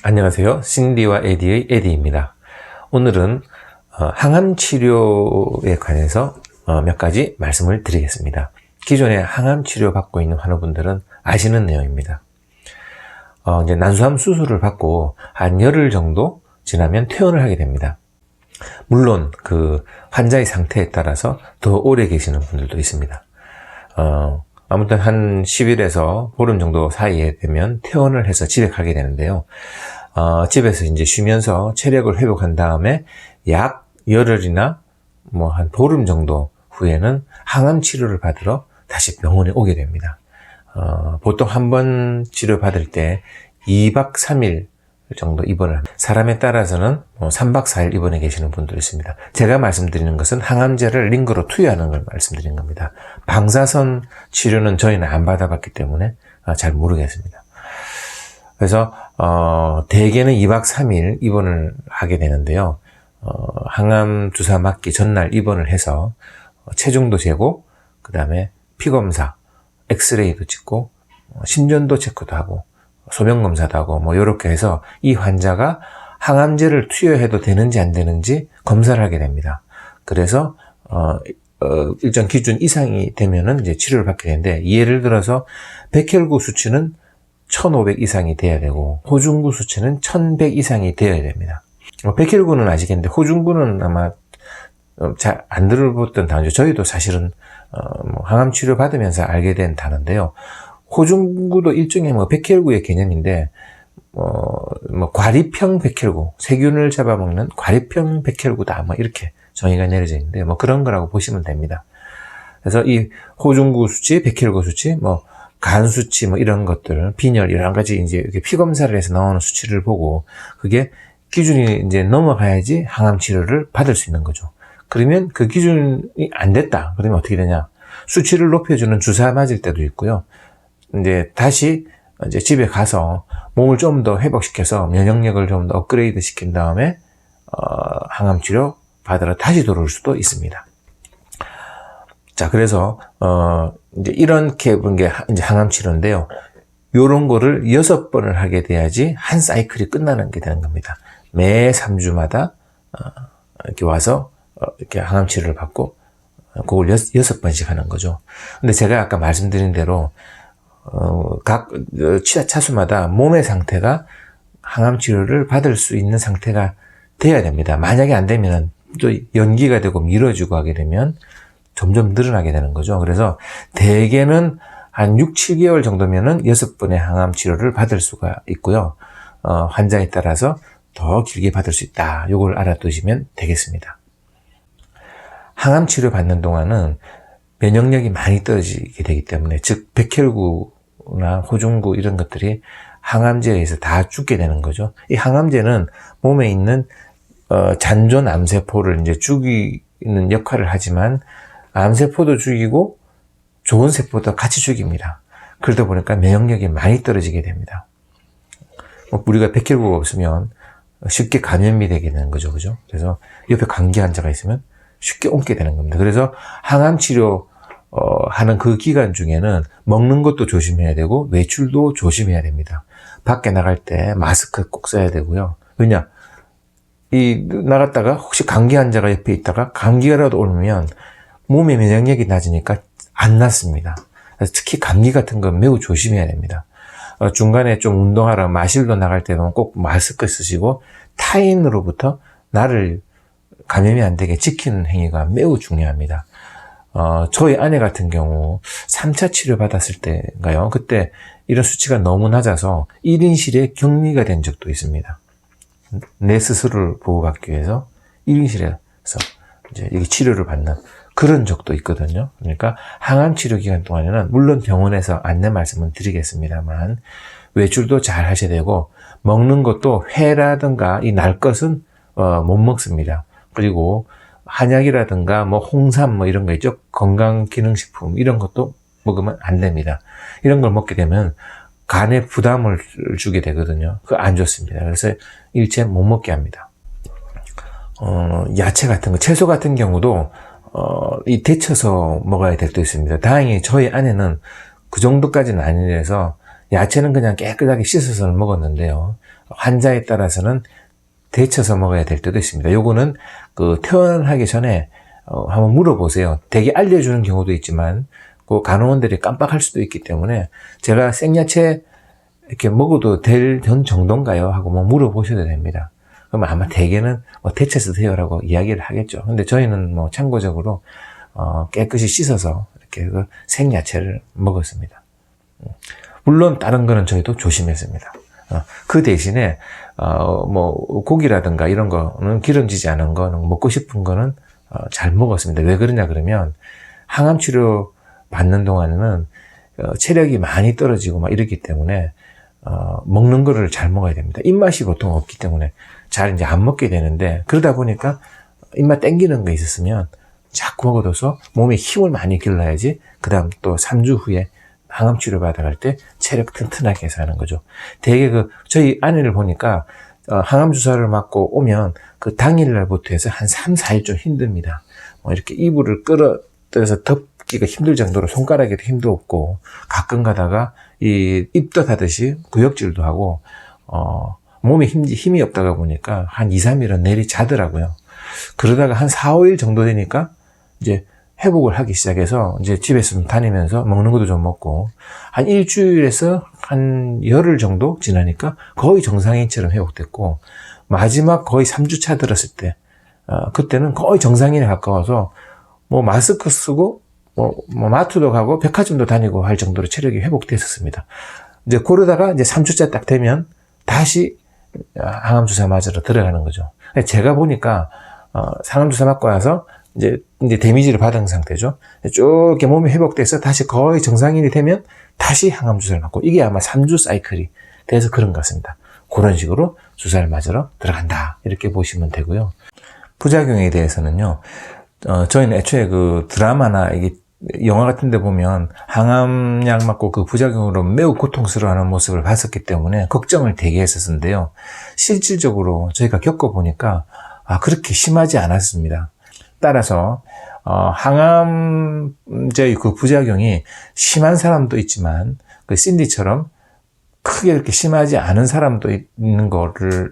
안녕하세요. 신디와 에디의 에디입니다. 오늘은 항암 치료에 관해서 몇 가지 말씀을 드리겠습니다. 기존에 항암 치료 받고 있는 환우분들은 아시는 내용입니다. 이제 난소암 수술을 받고 한 열흘 정도 지나면 퇴원을 하게 됩니다. 물론 그 환자의 상태에 따라서 더 오래 계시는 분들도 있습니다. 아무튼 한 10일에서 보름 정도 사이에 되면 퇴원을 해서 집에 가게 되는데요. 집에서 이제 쉬면서 체력을 회복한 다음에 약 열흘이나 뭐 한 보름 정도 후에는 항암 치료를 받으러 다시 병원에 오게 됩니다. 보통 한 번 치료 받을 때 2박 3일 정도 입원을 합니다. 사람에 따라서는 3박 4일 입원해 계시는 분도 있습니다. 제가 말씀드리는 것은 항암제를 링거로 투여하는 걸 말씀드린 겁니다. 방사선 치료는 저희는 안 받아봤기 때문에 잘 모르겠습니다. 그래서 대개는 2박 3일 입원을 하게 되는데요. 항암 주사 맞기 전날 입원을 해서 체중도 재고, 그 다음에 피검사, 엑스레이도 찍고, 심전도 체크도 하고, 소변검사도 하고, 뭐 요렇게 해서 이 환자가 항암제를 투여해도 되는지 안 되는지 검사를 하게 됩니다. 그래서 일정 기준 이상이 되면은 이제 치료를 받게 되는데, 예를 들어서 백혈구 수치는 1500 이상이 돼야 되고, 호중구 수치는 1100 이상이 되어야 됩니다. 백혈구는 아시겠는데, 호중구는 아마 잘 안 들어봤던 단어죠. 저희도 사실은 항암 치료 받으면서 알게 된 단어인데요. 호중구도 일종의 백혈구의 개념인데, 과립형 백혈구, 세균을 잡아먹는 과립형 백혈구다, 이렇게 정의가 내려져 있는데, 그런 거라고 보시면 됩니다. 그래서 이 호중구 수치, 백혈구 수치, 간 수치, 이런 것들, 빈혈, 여러 가지 이제 이렇게 피검사를 해서 나오는 수치를 보고, 그게 기준이 이제 넘어가야지 항암 치료를 받을 수 있는 거죠. 그러면 그 기준이 안 됐다. 그러면 어떻게 되냐? 수치를 높여주는 주사 맞을 때도 있고요. 이제 다시 이제 집에 가서 몸을 좀 더 회복시켜서 면역력을 좀 더 업그레이드 시킨 다음에 항암 치료 받으러 다시 들어올 수도 있습니다. 자, 그래서 이제 이렇게 본 게 이제 항암 치료인데요. 요런 거를 6번을 하게 돼야지 한 사이클이 끝나는 게 되는 겁니다. 매 3주마다 이렇게 와서 이렇게 항암 치료를 받고 그걸 6번씩 하는 거죠. 근데 제가 아까 말씀드린 대로 각 차수마다 몸의 상태가 항암 치료를 받을 수 있는 상태가 돼야 됩니다. 만약에 안 되면 또 연기가 되고 미뤄지고 하게 되면 점점 늘어나게 되는 거죠. 그래서 대개는 한 6, 7개월 정도면은 6번의 항암 치료를 받을 수가 있고요. 환자에 따라서 더 길게 받을 수 있다. 요걸 알아두시면 되겠습니다. 항암 치료 받는 동안은 면역력이 많이 떨어지게 되기 때문에, 즉 백혈구나 호중구 이런 것들이 항암제에 의해서 다 죽게 되는 거죠. 이 항암제는 몸에 있는 잔존 암세포를 이제 죽이는 역할을 하지만 암세포도 죽이고 좋은 세포도 같이 죽입니다. 그러다 보니까 면역력이 많이 떨어지게 됩니다. 우리가 백혈구가 없으면 쉽게 감염이 되게 되는 거죠. 그죠? 그래서 옆에 감기 환자가 있으면 쉽게 옮게 되는 겁니다. 그래서 항암 치료 하는 그 기간 중에는 먹는 것도 조심해야 되고 외출도 조심해야 됩니다. 밖에 나갈 때 마스크 꼭 써야 되고요. 왜냐? 나갔다가 혹시 감기 환자가 옆에 있다가 감기가라도 오면 몸의 면역력이 낮으니까 안 낫습니다. 그래서 특히 감기 같은 건 매우 조심해야 됩니다. 중간에 좀 운동하러 마실도 나갈 때는 꼭 마스크 쓰시고 타인으로부터 나를 감염이 안 되게 지키는 행위가 매우 중요합니다. 저희 아내 같은 경우 3차 치료 받았을 때인가요? 그때 이런 수치가 너무 낮아서 1인실에 격리가 된 적도 있습니다. 내 스스로를 보호받기 위해서 1인실에서 이제 이 치료를 받는 그런 적도 있거든요. 그러니까 항암 치료 기간 동안에는 물론 병원에서 안내 말씀은 드리겠습니다만 외출도 잘 하셔야 되고, 먹는 것도 회라든가 이 날 것은 못 먹습니다. 그리고 한약이라든가 홍삼 이런 거 있죠. 건강기능식품 이런 것도 먹으면 안 됩니다. 이런 걸 먹게 되면 간에 부담을 주게 되거든요. 그거 안 좋습니다. 그래서 일체 못 먹게 합니다. 야채 같은 거, 채소 같은 경우도 데쳐서 먹어야 될 때도 있습니다. 다행히 저희 아내는 그 정도까지는 아니라서 야채는 그냥 깨끗하게 씻어서 먹었는데요. 환자에 따라서는 데쳐서 먹어야 될 때도 있습니다. 요거는 퇴원하기 전에 한번 물어보세요. 되게 알려주는 경우도 있지만 그 간호원들이 깜빡할 수도 있기 때문에 제가 생야채 이렇게 먹어도 될 정도인가요? 하고 물어보셔도 됩니다. 그러면 아마 대개는 데쳐서 드세요라고 이야기를 하겠죠. 근데 저희는 참고적으로 깨끗이 씻어서 이렇게 생야채를 먹었습니다. 물론 다른 거는 저희도 조심했습니다. 그 대신에 고기라든가 이런 거는 기름지지 않은 거는 먹고 싶은 거는 잘 먹었습니다. 왜 그러냐 그러면 항암 치료 받는 동안에는 체력이 많이 떨어지고 이러기 때문에 먹는 거를 잘 먹어야 됩니다. 입맛이 보통 없기 때문에 잘 이제 안 먹게 되는데, 그러다 보니까 입맛 땡기는 거 있었으면 자꾸 먹어둬서 몸에 힘을 많이 길러야지 그 다음 또 3주 후에 항암 치료 받아갈 때 체력 튼튼하게 해서 하는 거죠. 되게 저희 아내를 보니까 항암 주사를 맞고 오면 그 당일날부터 해서 한 3, 4일 좀 힘듭니다. 이렇게 이불을 끌어들여서 덮기가 힘들 정도로 손가락에도 힘도 없고, 가끔 가다가 입덧 하듯이 구역질도 하고 몸에 힘이 없다가 보니까 한 2, 3일은 내리 자더라고요. 그러다가 한 4, 5일 정도 되니까 이제 회복을 하기 시작해서 이제 집에서 좀 다니면서 먹는 것도 좀 먹고, 한 일주일에서 한 열흘 정도 지나니까 거의 정상인처럼 회복됐고, 마지막 거의 3주 차 들었을 때 그때는 거의 정상인에 가까워서 마스크 쓰고 마트도 가고 백화점도 다니고 할 정도로 체력이 회복됐었습니다. 이제 그러다가 이제 3주차 딱 되면 다시 항암 주사 맞으러 들어가는 거죠. 제가 보니까 항암 주사 맞고 와서 이제 데미지를 받은 상태죠. 쭉 이렇게 몸이 회복돼서 다시 거의 정상인이 되면 다시 항암 주사를 맞고, 이게 아마 3주 사이클이 돼서 그런 것 같습니다. 그런 식으로 주사를 맞으러 들어간다, 이렇게 보시면 되고요. 부작용에 대해서는요, 저희는 애초에 드라마나 이게 영화 같은 데 보면 항암약 맞고 그 부작용으로 매우 고통스러워하는 모습을 봤었기 때문에 걱정을 되게 했었는데요. 실질적으로 저희가 겪어보니까 그렇게 심하지 않았습니다. 따라서 항암제의 그 부작용이 심한 사람도 있지만 신디처럼 크게 그렇게 심하지 않은 사람도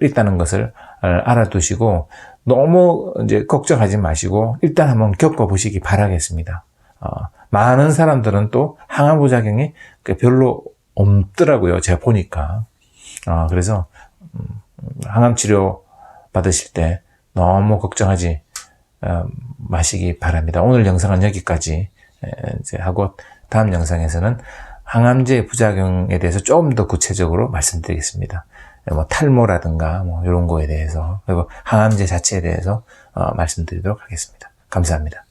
있다는 것을 알아두시고, 너무 이제 걱정하지 마시고 일단 한번 겪어보시기 바라겠습니다. 많은 사람들은 또 항암 부작용이 별로 없더라고요, 제가 보니까. 그래서 항암 치료 받으실 때 너무 걱정하지 마시기 바랍니다. 오늘 영상은 여기까지 이제 하고, 다음 영상에서는 항암제 부작용에 대해서 좀 더 구체적으로 말씀드리겠습니다. 탈모라든가 이런 거에 대해서, 그리고 항암제 자체에 대해서 말씀드리도록 하겠습니다. 감사합니다.